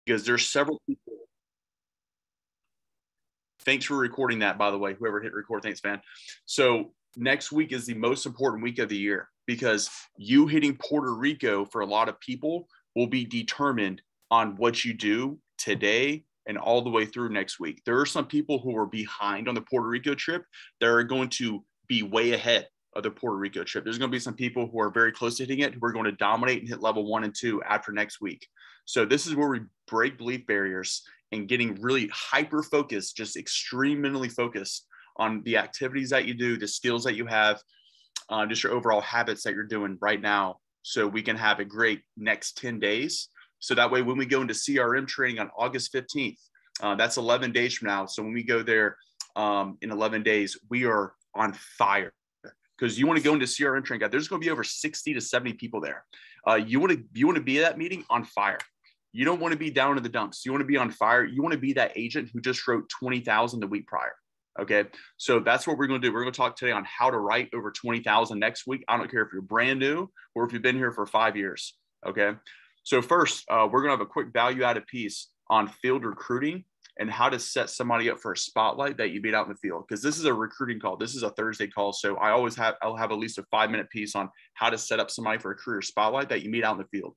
because there's several people. Thanks for recording that, by the way. Whoever hit record, thanks, man. So next week is the most important week of the year because you hitting Puerto Rico for a lot of people will be determined on what you do today and all the way through next week. There are some people who are behind on the Puerto Rico trip that are going to be way ahead of the Puerto Rico trip. There's going to be some people who are very close to hitting it who are going to dominate and hit level 1 and 2 after next week. So this is where we break belief barriers and getting really hyper focused, just extreme mentally focused on the activities that you do, the skills that you have, just your overall habits that you're doing right now. So we can have a great next 10 days. So that way, when we go into CRM training on August 15th, that's 11 days from now. So when we go there in 11 days, we are on fire because you want to go into CRM training. God, there's going to be over 60 to 70 people there. You want to be at that meeting on fire. You don't want to be down in the dumps. You want to be on fire. You want to be that agent who just wrote 20,000 the week prior. Okay. So that's what we're going to do. We're going to talk today on how to write over 20,000 next week. I don't care if you're brand new or if you've been here for 5 years. Okay. So first, we're going to have a quick value added piece on field recruiting and how to set somebody up for a spotlight that you beat out in the field. Because this is a recruiting call. This is a Thursday call. So I'll have at least a 5-minute piece on how to set up somebody for a career spotlight that you meet out in the field.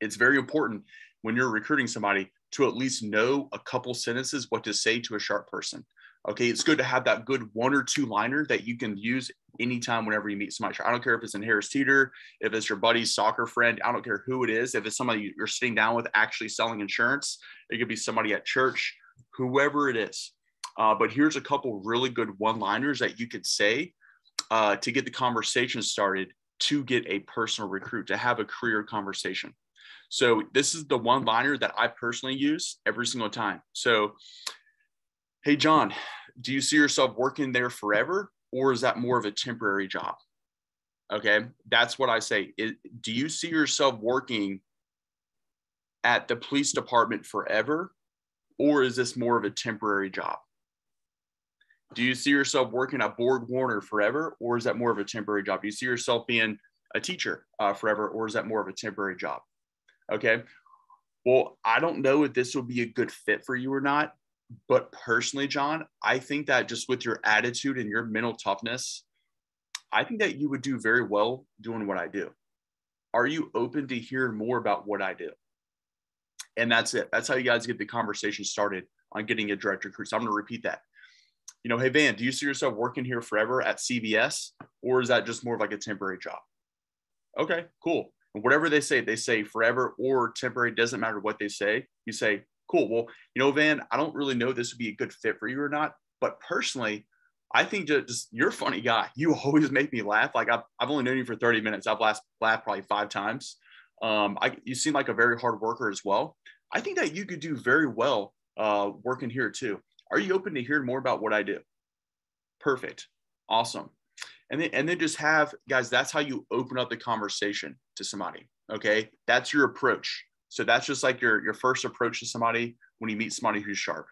It's very important when you're recruiting somebody to at least know a couple sentences what to say to a sharp person. Okay, it's good to have that good 1 or 2 liner that you can use anytime whenever you meet somebody. I don't care if it's in Harris Teeter, if it's your buddy's soccer friend, I don't care who it is. If it's somebody you're sitting down with actually selling insurance, it could be somebody at church, whoever it is. But here's a couple really good one-liners that you could say to get the conversation started, to get a personal recruit, to have a career conversation. So this is the one-liner that I personally use every single time. So, hey, John, do you see yourself working there forever, or is that more of a temporary job? Okay, that's what I say. Do you see yourself working at the police department forever, or is this more of a temporary job? Do you see yourself working at Borg Warner forever, or is that more of a temporary job? Do you see yourself being a teacher forever, or is that more of a temporary job? Okay, well, I don't know if this will be a good fit for you or not, but personally, John, I think that just with your attitude and your mental toughness, I think that you would do very well doing what I do. Are you open to hear more about what I do? And that's it. That's how you guys get the conversation started on getting a direct recruit. So I'm going to repeat that. Hey, Van, do you see yourself working here forever at CVS, or is that just more of like a temporary job? Okay, cool. And whatever they say forever or temporary, doesn't matter what they say. You say, cool. Well, Van, I don't really know if this would be a good fit for you or not, but personally, I think just you're a funny guy. You always make me laugh. Like I've only known you for 30 minutes. I've laughed probably 5 times. You seem like a very hard worker as well. I think that you could do very well working here too. Are you open to hearing more about what I do? Perfect. Awesome. And then just have, guys, that's how you open up the conversation to somebody. Okay. That's your approach. So that's just like your first approach to somebody when you meet somebody who's sharp.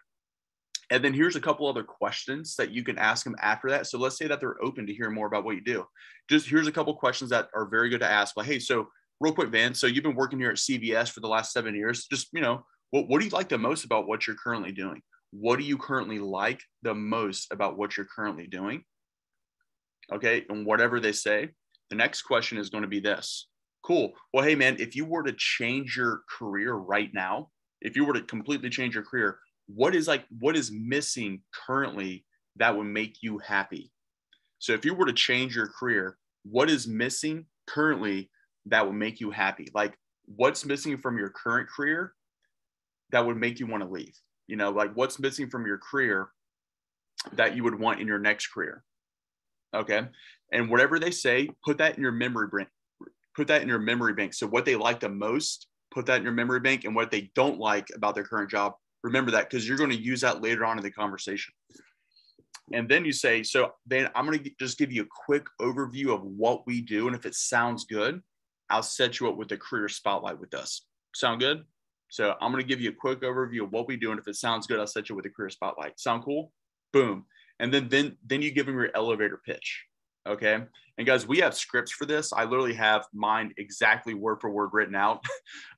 And then here's a couple other questions that you can ask them after that. So let's say that they're open to hearing more about what you do. Just here's a couple questions that are very good to ask. Like, hey, so real quick, Van, so you've been working here at CVS for the last 7 years. Just, what do you like the most about what you're currently doing? What do you currently like the most about what you're currently doing? Okay. And whatever they say, the next question is going to be this. Cool. Well, hey, man, if you were to change your career right now, if you were to completely change your career, what is missing currently that would make you happy? So if you were to change your career, what is missing currently that would make you happy? Like what's missing from your current career that would make you want to leave? Like what's missing from your career that you would want in your next career? Okay. And whatever they say, put that in your memory bank. Put that in your memory bank. So what they like the most, put that in your memory bank, and what they don't like about their current job, remember that, because you're going to use that later on in the conversation. And then you say, so then I'm going to just give you a quick overview of what we do. And if it sounds good, I'll set you up with a career spotlight with us. Sound good? So I'm going to give you a quick overview of what we do. And if it sounds good, I'll set you with a career spotlight. Sound cool? Boom. And then you give them your elevator pitch. Okay. And guys, we have scripts for this. I literally have mine exactly word for word written out.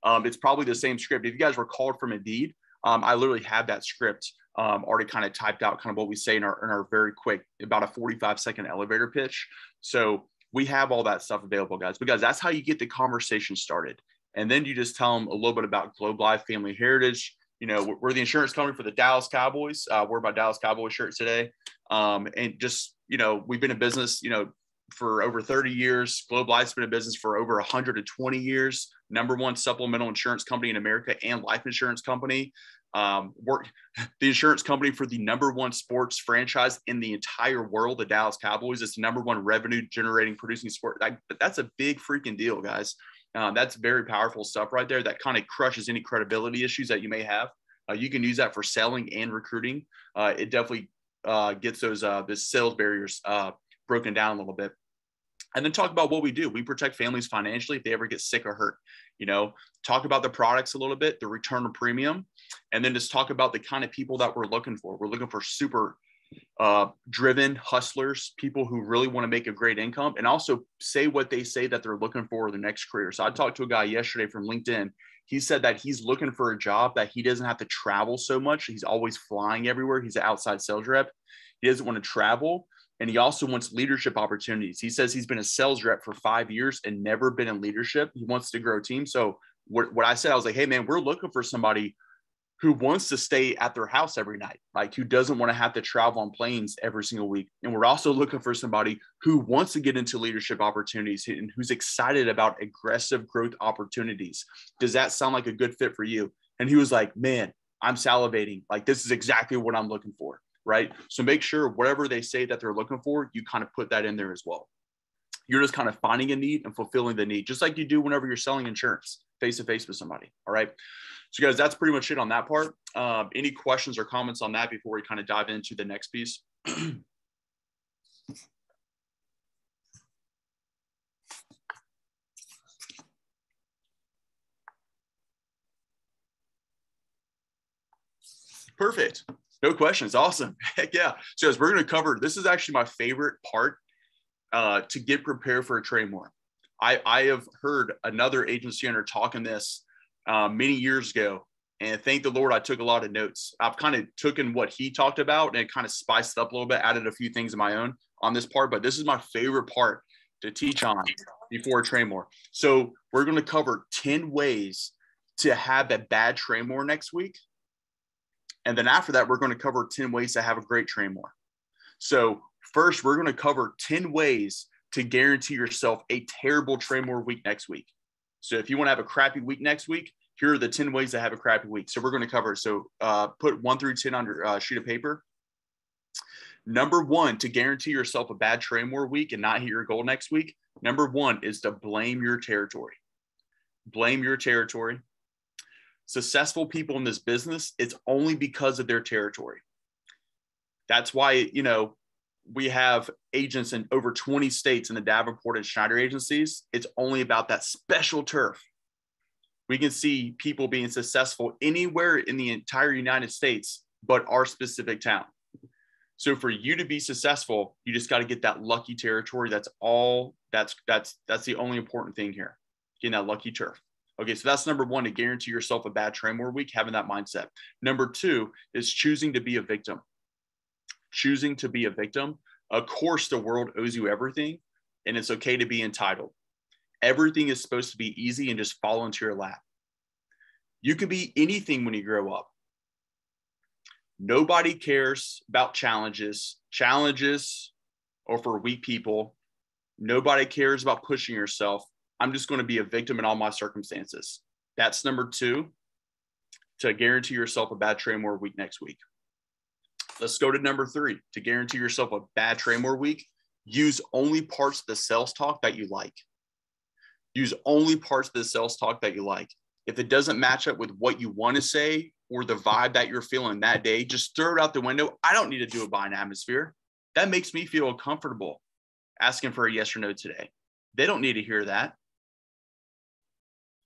It's probably the same script. If you guys were called from Indeed, I literally have that script already kind of typed out, kind of what we say in our very quick, about a 45-second elevator pitch. So we have all that stuff available, guys, because that's how you get the conversation started. And then you just tell them a little bit about Globe Life Family Heritage. You know, we're the insurance company for the Dallas Cowboys. We're my Dallas Cowboys shirt today. And just, you know, we've been in business, you know, for over 30 years. Globe Life's been in business for over 120 years. #1 supplemental insurance company in America and life insurance company. Work the insurance company for the #1 sports franchise in the entire world, the Dallas Cowboys. It's the #1 revenue generating producing sport. That's a big freaking deal, guys. That's very powerful stuff right there. That kind of crushes any credibility issues that you may have. You can use that for selling and recruiting. It definitely gets those sales barriers broken down a little bit. And then talk about what we do. We protect families financially if they ever get sick or hurt. You know, talk about the products a little bit, the return of premium, and then just talk about the kind of people that we're looking for. We're looking for super driven hustlers, people who really want to make a great income, and also say what they say that they're looking for in their next career. So I talked to a guy yesterday from LinkedIn. He said that he's looking for a job that he doesn't have to travel so much. He's always flying everywhere. He's an outside sales rep. He doesn't want to travel. And he also wants leadership opportunities. He says he's been a sales rep for 5 years and never been in leadership. He wants to grow teams. So what I said, I was like, hey, man, we're looking for somebody who wants to stay at their house every night, like who doesn't want to have to travel on planes every single week. And we're also looking for somebody who wants to get into leadership opportunities and who's excited about aggressive growth opportunities. Does that sound like a good fit for you? And he was like, man, I'm salivating. Like, this is exactly what I'm looking for. Right. So make sure whatever they say that they're looking for, you kind of put that in there as well. You're just kind of finding a need and fulfilling the need, just like you do whenever you're selling insurance face to face with somebody. All right. So guys, that's pretty much it on that part. Any questions or comments on that before we kind of dive into the next piece? Perfect. No questions. Awesome. Heck yeah. So guys, we're going to cover, this is actually my favorite part to get prepared for a trade war. I have heard another agency owner talking this many years ago, and thank the Lord I took a lot of notes. I've kind of taken what he talked about and kind of spiced it up a little bit, added a few things of my own on this part, but this is my favorite part to teach on before a trade war. So we're going to cover 10 ways to have a bad trade war next week. And then after that, we're going to cover 10 ways to have a great trade war. So first, we're going to cover 10 ways to guarantee yourself a terrible trade war week next week. So if you want to have a crappy week next week, here are the 10 ways to have a crappy week. So we're going to cover. So put 1 through 10 on your sheet of paper. #1, to guarantee yourself a bad trade war week and not hit your goal next week. #1 is to blame your territory. Blame your territory. Successful people in this business, it's only because of their territory. That's why, you know, we have agents in over 20 states in the Davenport and Schneider agencies. It's only about that special turf. We can see people being successful anywhere in the entire United States, but our specific town. So for you to be successful, you just got to get that lucky territory. That's all. That's the only important thing here, getting that lucky turf. Okay, so that's #1, to guarantee yourself a bad trade war week, having that mindset. #2 is choosing to be a victim. Choosing to be a victim. Of course, the world owes you everything, and it's okay to be entitled. Everything is supposed to be easy and just fall into your lap. You can be anything when you grow up. Nobody cares about challenges. Challenges are for weak people. Nobody cares about pushing yourself. I'm just going to be a victim in all my circumstances. That's #2, to guarantee yourself a bad trade war week next week. Let's go to #3, to guarantee yourself a bad trade war week. Use only parts of the sales talk that you like. Use only parts of the sales talk that you like. If it doesn't match up with what you want to say or the vibe that you're feeling that day, just throw it out the window. I don't need to do a buying atmosphere. That makes me feel uncomfortable asking for a yes or no today. They don't need to hear that.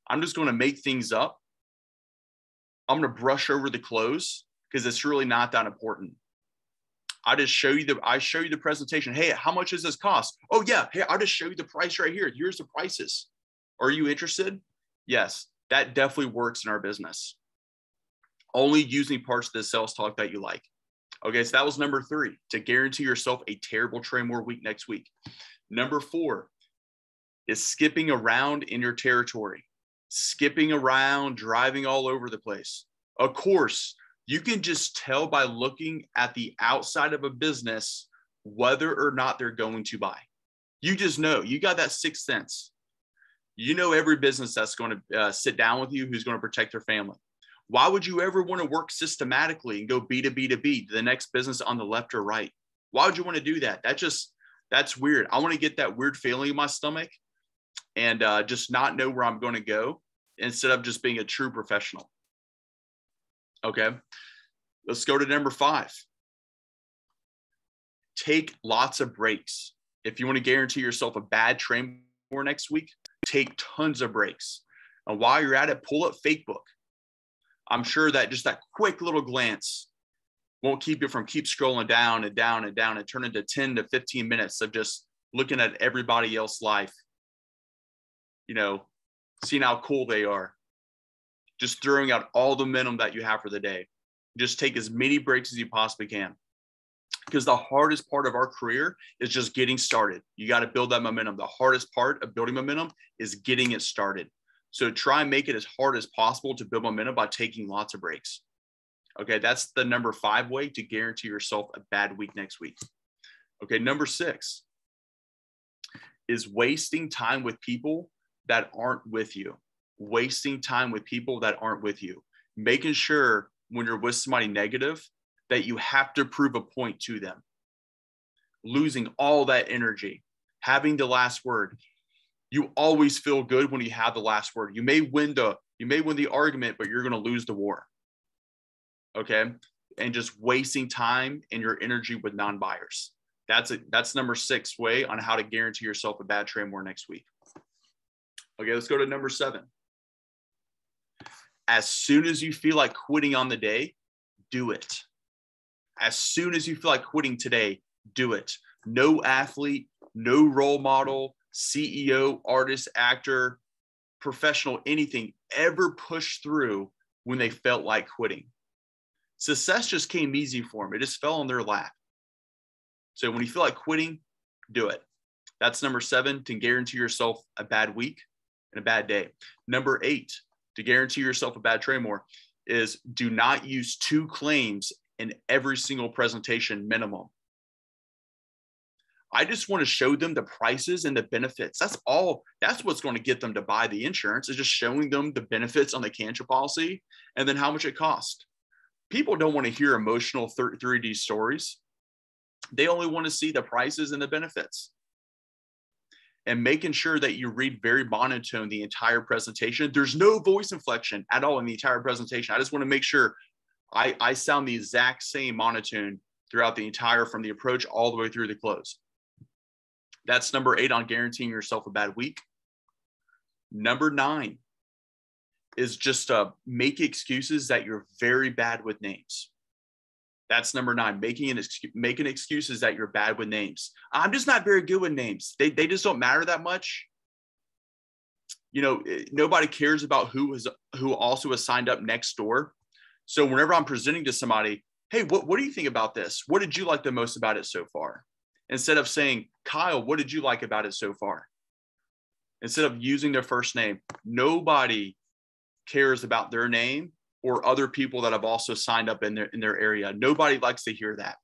I'm just going to make things up. I'm going to brush over the close because it's really not that important. I show you the presentation. Hey, how much does this cost? Oh yeah. Hey, I'll just show you the price right here. Here's the prices. Are you interested? Yes, that definitely works in our business. Only using parts of the sales talk that you like. Okay, so that was number 3, to guarantee yourself a terrible Trey Moore week next week. Number 4 is skipping around in your territory, skipping around, driving all over the place. Of course, you can just tell by looking at the outside of a business whether or not they're going to buy. You just know. You got that sixth sense. You know every business that's going to sit down with you, who's going to protect their family. Why would you ever want to work systematically and go B to B to B to the next business on the left or right? Why would you want to do that? That's weird. I want to get that weird feeling in my stomach and just not know where I'm going to go instead of just being a true professional. Okay, let's go to number 5. Take lots of breaks. If you want to guarantee yourself a bad Trey Moore next week, take tons of breaks. And while you're at it, pull up Fakebook. I'm sure that just that quick little glance won't keep you from keep scrolling down and down and down and turn into 10 to 15 minutes of just looking at everybody else's life, seeing how cool they are, just throwing out all the momentum that you have for the day. Just take as many breaks as you possibly can. Because the hardest part of our career is just getting started. You got to build that momentum. The hardest part of building momentum is getting it started. So try and make it as hard as possible to build momentum by taking lots of breaks. Okay, that's the number 5 way to guarantee yourself a bad week next week. Okay, number 6 is wasting time with people that aren't with you. Wasting time with people that aren't with you. Making sure when you're with somebody negative that you have to prove a point to them. Losing all that energy, having the last word. You always feel good when you have the last word. You may win the argument, but you're going to lose the war. Okay? And just wasting time and your energy with non-buyers. That's number 6 way on how to guarantee yourself a bad Trey Moore next week. Okay, let's go to number 7. As soon as you feel like quitting on the day, do it. As soon as you feel like quitting today, do it. No athlete, no role model, CEO, artist, actor, professional, anything ever pushed through when they felt like quitting. Success just came easy for them. It just fell on their lap. So when you feel like quitting, do it. That's number 7, to guarantee yourself a bad week and a bad day. Number 8, to guarantee yourself a bad Trey Moore, is do not use 2 claims in every single presentation minimum. I just want to show them the prices and the benefits. That's all. That's what's going to get them to buy the insurance, is just showing them the benefits on the cancer policy and then how much it costs. People don't want to hear emotional 3D stories. They only want to see the prices and the benefits. And making sure that you read very monotone the entire presentation. There's no voice inflection at all in the entire presentation. I just want to make sure I sound the exact same monotone throughout the entire, from the approach all the way through the close. That's number 8 on guaranteeing yourself a bad week. Number 9 is just make excuses that you're very bad with names. That's number 9, making excuses that you're bad with names. I'm just not very good with names. They just don't matter that much. Nobody cares about who also has signed up next door. So whenever I'm presenting to somebody, hey, what do you think about this? What did you like the most about it so far? Instead of saying, Kyle, what did you like about it so far? Instead of using their first name, nobody cares about their name or other people that have also signed up in their area. Nobody likes to hear that.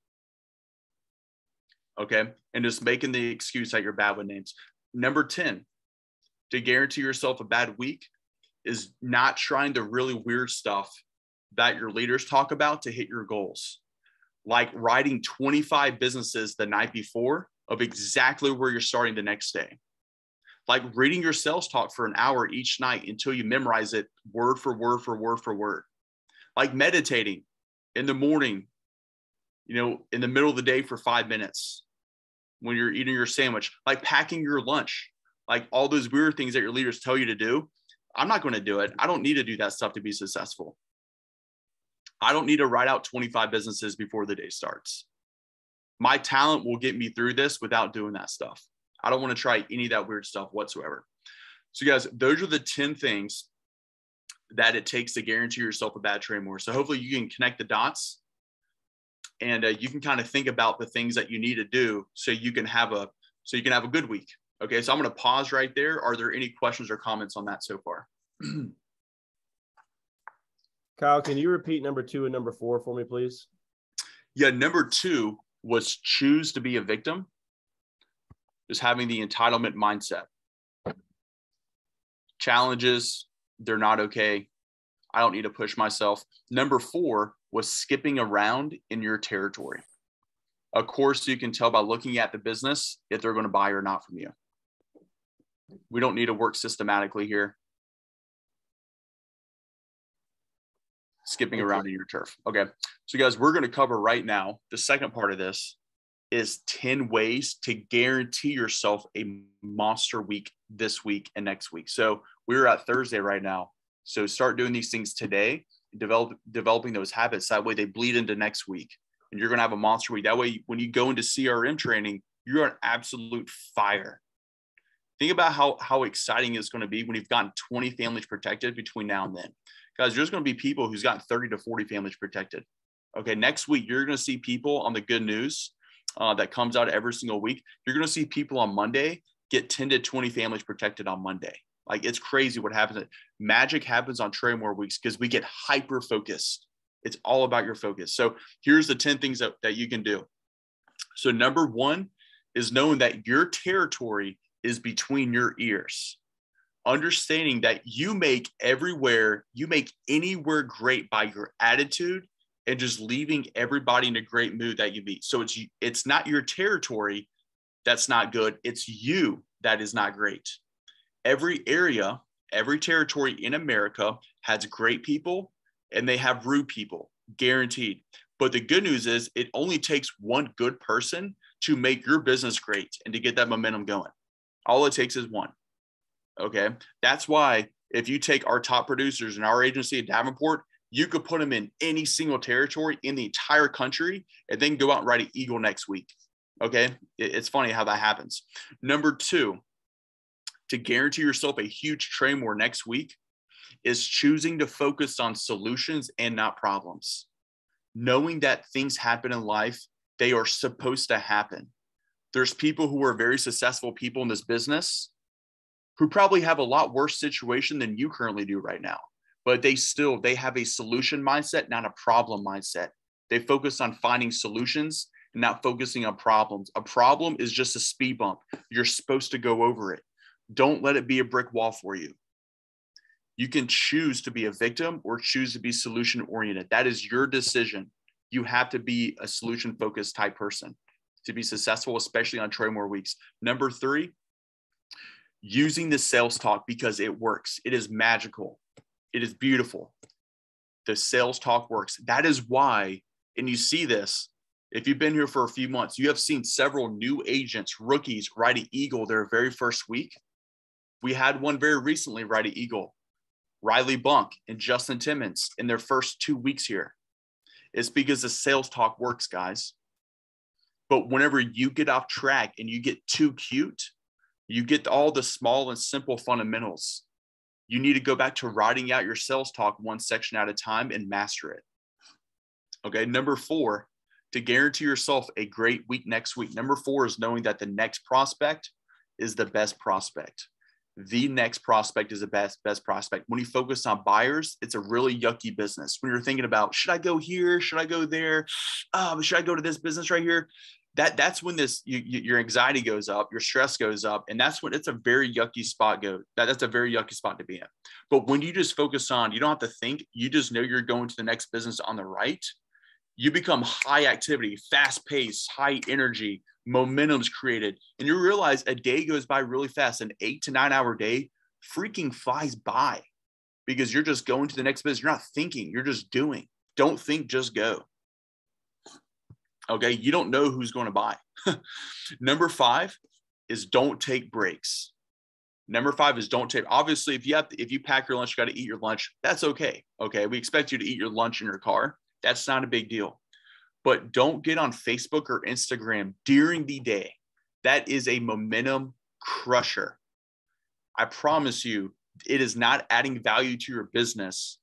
Okay. And just making the excuse that you're bad with names. Number 10, to guarantee yourself a bad week, is not trying the really weird stuff that your leaders talk about to hit your goals. Like writing 25 businesses the night before of exactly where you're starting the next day. Like reading your sales talk for an hour each night until you memorize it word for word for word for word. Like meditating in the morning, in the middle of the day for 5 minutes when you're eating your sandwich. Like packing your lunch. Like all those weird things that your leaders tell you to do. I'm not going to do it. I don't need to do that stuff to be successful. I don't need to write out 25 businesses before the day starts. My talent will get me through this without doing that stuff. I don't want to try any of that weird stuff whatsoever. So guys, those are the 10 things that it takes to guarantee yourself a bad trade more. So hopefully you can connect the dots, and you can kind of think about the things that you need to do so you can have a good week. Okay, so I'm going to pause right there. Are there any questions or comments on that so far? Kyle, can you repeat number 2 and number 4 for me, please? Yeah, number 2 was choose to be a victim. Just having the entitlement mindset. Challenges, they're not okay. I don't need to push myself. Number 4 was skipping around in your territory. Of course, you can tell by looking at the business if they're going to buy or not from you. We don't need to work systematically here. Skipping around in your turf. Okay. So guys, we're going to cover right now, the second part of this is 10 ways to guarantee yourself a monster week this week and next week. So we're at Thursday right now. So start doing these things today, developing those habits. That way they bleed into next week and you're going to have a monster week. That way, when you go into CRM training, you're on absolute fire. Think about how exciting it's going to be when you've gotten 20 families protected between now and then. Guys, there's going to be people who's gotten 30 to 40 families protected. Okay, next week, you're going to see people on the good news that comes out every single week. You're going to see people on Monday get 10 to 20 families protected on Monday. Like, it's crazy what happens. Magic happens on Trade More weeks because we get hyper-focused. It's all about your focus. So here's the 10 things that you can do. So number 1 is knowing that your territory is between your ears. Understanding that you make anywhere great by your attitude and just leaving everybody in a great mood that you meet. So it's not your territory that's not good. It's you that is not great. Every area, every territory in America has great people and they have rude people, guaranteed. But the good news is it only takes one good person to make your business great and to get that momentum going. All it takes is one. Okay. That's why if you take our top producers in our agency at Davenport, you could put them in any single territory in the entire country and then go out and ride an eagle next week. Okay. It's funny how that happens. Number 2, to guarantee yourself a huge trade more next week is choosing to focus on solutions and not problems. Knowing that things happen in life, they are supposed to happen. There's people who are very successful people in this business who probably have a lot worse situation than you currently do right now, but they have a solution mindset, not a problem mindset. They focus on finding solutions and not focusing on problems. A problem is just a speed bump. You're supposed to go over it. Don't let it be a brick wall for you. You can choose to be a victim or choose to be solution oriented. That is your decision. You have to be a solution focused type person to be successful, especially on Trade More weeks. Number 3, using the sales talk because it works. It is magical. It is beautiful. The sales talk works. That is why, and you see this, if you've been here for a few months, you have seen several new agents, rookies, ride an eagle their very first week. We had one very recently ride an eagle, Riley Bunk and Justin Timmons in their first 2 weeks here. It's because the sales talk works, guys. But whenever you get off track and you get too cute, you get all the small and simple fundamentals. You need to go back to writing out your sales talk one section at a time and master it. Okay, number 4, to guarantee yourself a great week next week. Number 4 is knowing that the next prospect is the best prospect. The next prospect is the best prospect. When you focus on buyers, it's a really yucky business. When you're thinking about, should I go here? Should I go there? Should I go to this business right here? That's when your anxiety goes up, your stress goes up, and that's when it's a very yucky spot. That's a very yucky spot to be in. But when you just focus on, you don't have to think, you just know you're going to the next business on the right. You become high activity, fast pace, high energy, momentum's created, and you realize a day goes by really fast. An 8 to 9 hour day freaking flies by because you're just going to the next business. You're not thinking, you're just doing. Don't think, just go. Okay, you don't know who's going to buy. Number 5 is don't take breaks. Number 5 is don't take. Obviously, if you pack your lunch, you got to eat your lunch. That's okay. Okay, we expect you to eat your lunch in your car. That's not a big deal. but don't get on Facebook or Instagram during the day. That is a momentum crusher. I promise you, it is not adding value to your business.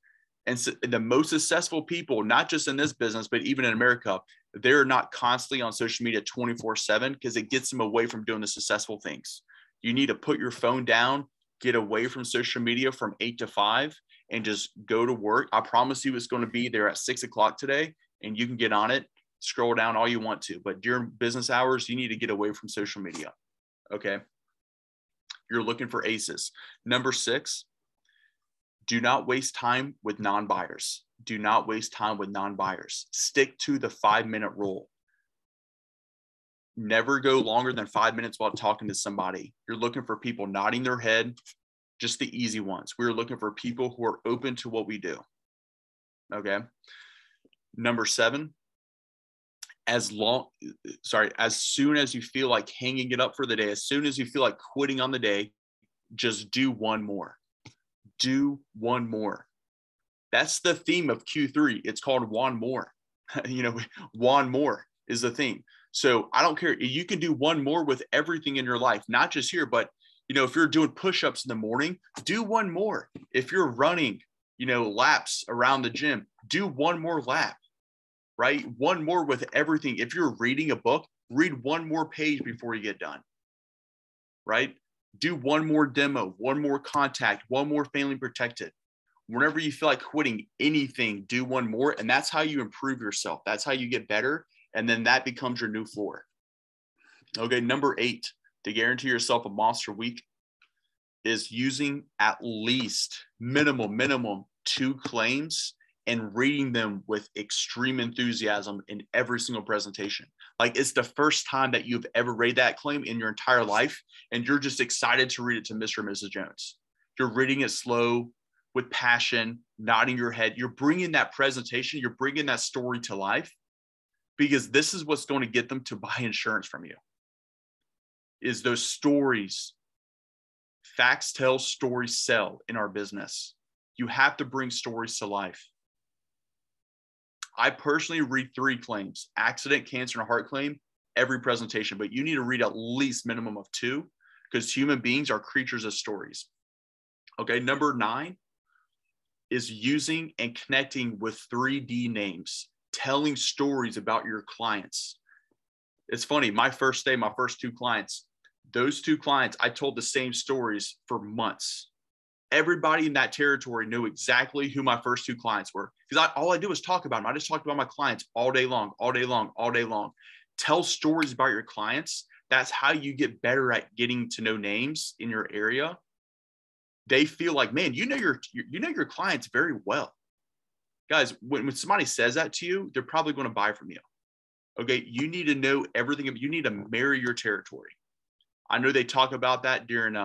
And so the most successful people, not just in this business, but even in America, they're not constantly on social media 24/7 because it gets them away from doing the successful things. You need to put your phone down, get away from social media from 8 to 5, and just go to work. I promise you it's going to be there at 6 o'clock today, and you can get on it, scroll down all you want to. But during business hours, you need to get away from social media. Okay. You're looking for aces. Number 6, do not waste time with non-buyers. Do not waste time with non-buyers. Stick to the 5-minute rule. Never go longer than 5 minutes while talking to somebody. You're looking for people nodding their head, just the easy ones. We're looking for people who are open to what we do. Okay. Number 7, as soon as you feel like hanging it up for the day, as soon as you feel like quitting on the day, just do one more. Do one more. That's the theme of Q3. It's called one more. One more is the theme. So I don't care. You can do one more with everything in your life, not just here, but if you're doing push-ups in the morning, do one more. If you're running, laps around the gym, do one more lap, right? One more with everything. If you're reading a book, read one more page before you get done, right? Do one more demo, one more contact, one more family protected. Whenever you feel like quitting anything, do one more. And that's how you improve yourself. That's how you get better. And then that becomes your new floor. Okay, number 8, to guarantee yourself a monster week is using at least minimum 2 claims and reading them with extreme enthusiasm in every single presentation. Like it's the first time that you've ever read that claim in your entire life, and you're just excited to read it to Mr. and Mrs. Jones. You're reading it slow, with passion, nodding your head. You're bringing that presentation, you're bringing that story to life, because this is what's going to get them to buy insurance from you, is those stories. Facts tell, stories sell in our business. You have to bring stories to life. I personally read 3 claims, accident, cancer, and heart claim, every presentation, but you need to read at least minimum of 2 because human beings are creatures of stories. Okay, number 9 is using and connecting with 3D names, telling stories about your clients. It's funny, my first day, my first 2 clients, those 2 clients, I told the same stories for months. Everybody in that territory knew exactly who my first 2 clients were because all I do is talk about them. I just talked about my clients all day long. Tell stories about your clients. That's how you get better at getting to know names in your area. They feel like, man, you know your clients very well. Guys, when somebody says that to you, they're probably going to buy from you. Okay, you need to know everything. You need to marry your territory. I know they talk about that during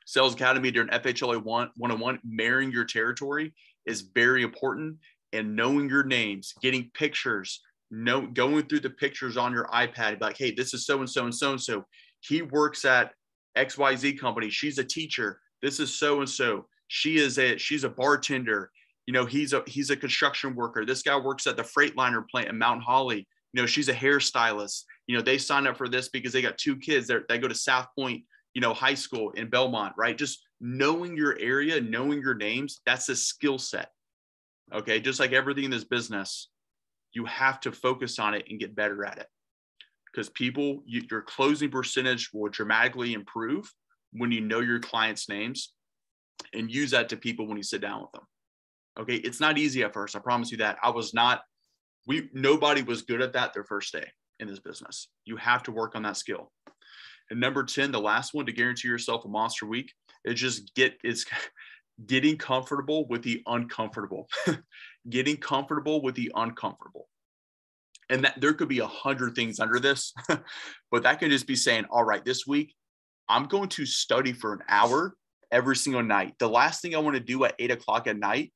Sales Academy, during FHLA 101. Marrying your territory is very important, and knowing your names, getting pictures, going through the pictures on your iPad, like, hey, this is so-and-so and so-and-so. He works at XYZ company. She's a teacher. This is so-and-so. She's a bartender. He's a construction worker. This guy works at the Freightliner plant in Mount Holly. She's a hairstylist. They signed up for this because they got 2 kids that go to South Point, high school in Belmont, right? Just knowing your area, knowing your names, that's a skill set. Okay. Just like everything in this business, you have to focus on it and get better at it, because your closing percentage will dramatically improve when you know your clients' names and use that to people when you sit down with them. Okay. It's not easy at first. I promise you that. Nobody was good at that their first day in this business. You have to work on that skill. And number 10, the last one to guarantee yourself a monster week, is getting comfortable with the uncomfortable. Getting comfortable with the uncomfortable. And that there could be 100 things under this, but that can just be saying, all right, this week, I'm going to study for an hour every single night. The last thing I want to do at 8 o'clock at night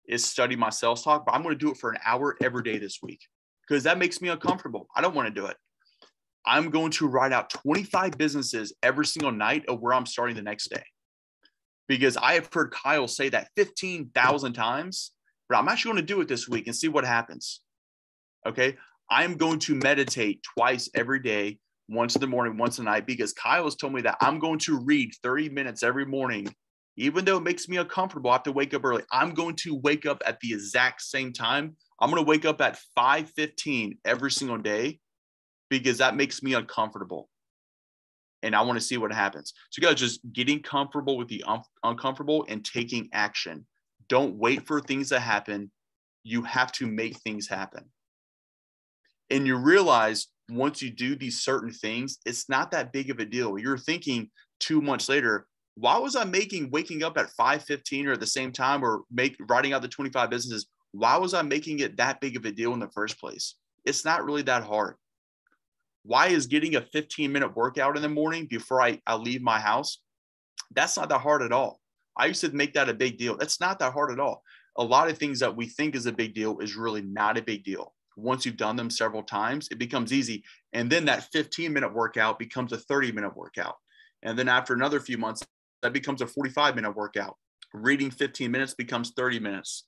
is study my sales talk, but I'm going to do it for an hour every day this week because that makes me uncomfortable. I don't want to do it. I'm going to write out 25 businesses every single night of where I'm starting the next day, because I have heard Kyle say that 15,000 times, but I'm actually going to do it this week and see what happens. Okay. I'm going to meditate twice every day, once in the morning, once at night, because Kyle has told me that I'm going to read 30 minutes every morning. Even though it makes me uncomfortable, I have to wake up early. I'm going to wake up at the exact same time. I'm going to wake up at 5:15 every single day because that makes me uncomfortable. And I want to see what happens. So guys, just getting comfortable with the uncomfortable and taking action. Don't wait for things to happen. You have to make things happen. And you realize once you do these certain things, it's not that big of a deal. You're thinking 2 months later, why was I waking up at 5:15 or at the same time, or writing out the 25 businesses? Why was I making it that big of a deal in the first place? It's not really that hard. Why is getting a 15-minute workout in the morning before I leave my house? That's not that hard at all. I used to make that a big deal. That's not that hard at all. A lot of things that we think is a big deal is really not a big deal. Once you've done them several times, it becomes easy. And then that 15-minute workout becomes a 30-minute workout. And then after another few months, that becomes a 45-minute workout. Reading 15 minutes becomes 30 minutes.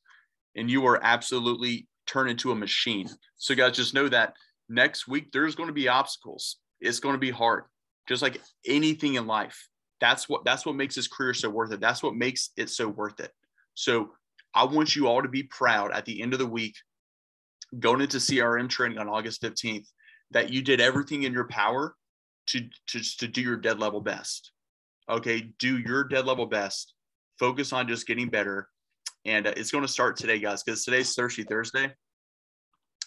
And you are absolutely turned into a machine. So guys, just know that next week, there's going to be obstacles. It's going to be hard, just like anything in life. That's what makes this career so worth it. That's what makes it so worth it. So I want you all to be proud at the end of the week, going into CRM training on August 15th, that you did everything in your power to do your dead level best. Okay, do your dead level best. Focus on just getting better. And it's going to start today, guys, because today's Thirsty Thursday.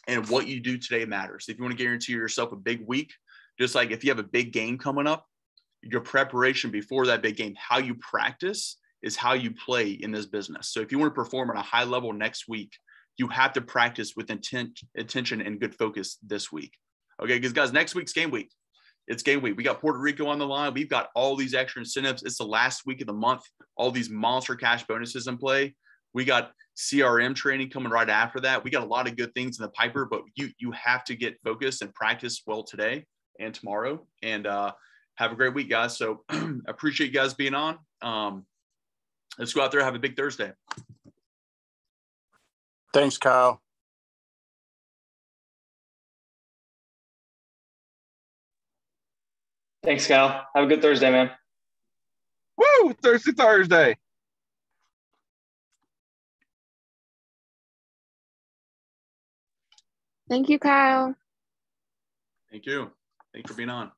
And what you do today matters. If you want to guarantee yourself a big week, just like if you have a big game coming up, your preparation before that big game, how you practice is how you play in this business. So if you want to perform at a high level next week, you have to practice with attention and good focus this week. Okay, because guys, next week's game week. It's game week. We got Puerto Rico on the line. We've got all these extra incentives. It's the last week of the month. All these monster cash bonuses in play. We got CRM training coming right after that. We got a lot of good things in the piper, but you have to get focused and practice well today and tomorrow. And have a great week, guys. So appreciate you guys being on. Let's go out there and have a big Thursday. Thanks, Kyle. Thanks, Kyle. Have a good Thursday, man. Woo! Thirsty Thursday. Thank you, Kyle. Thank you. Thanks for being on.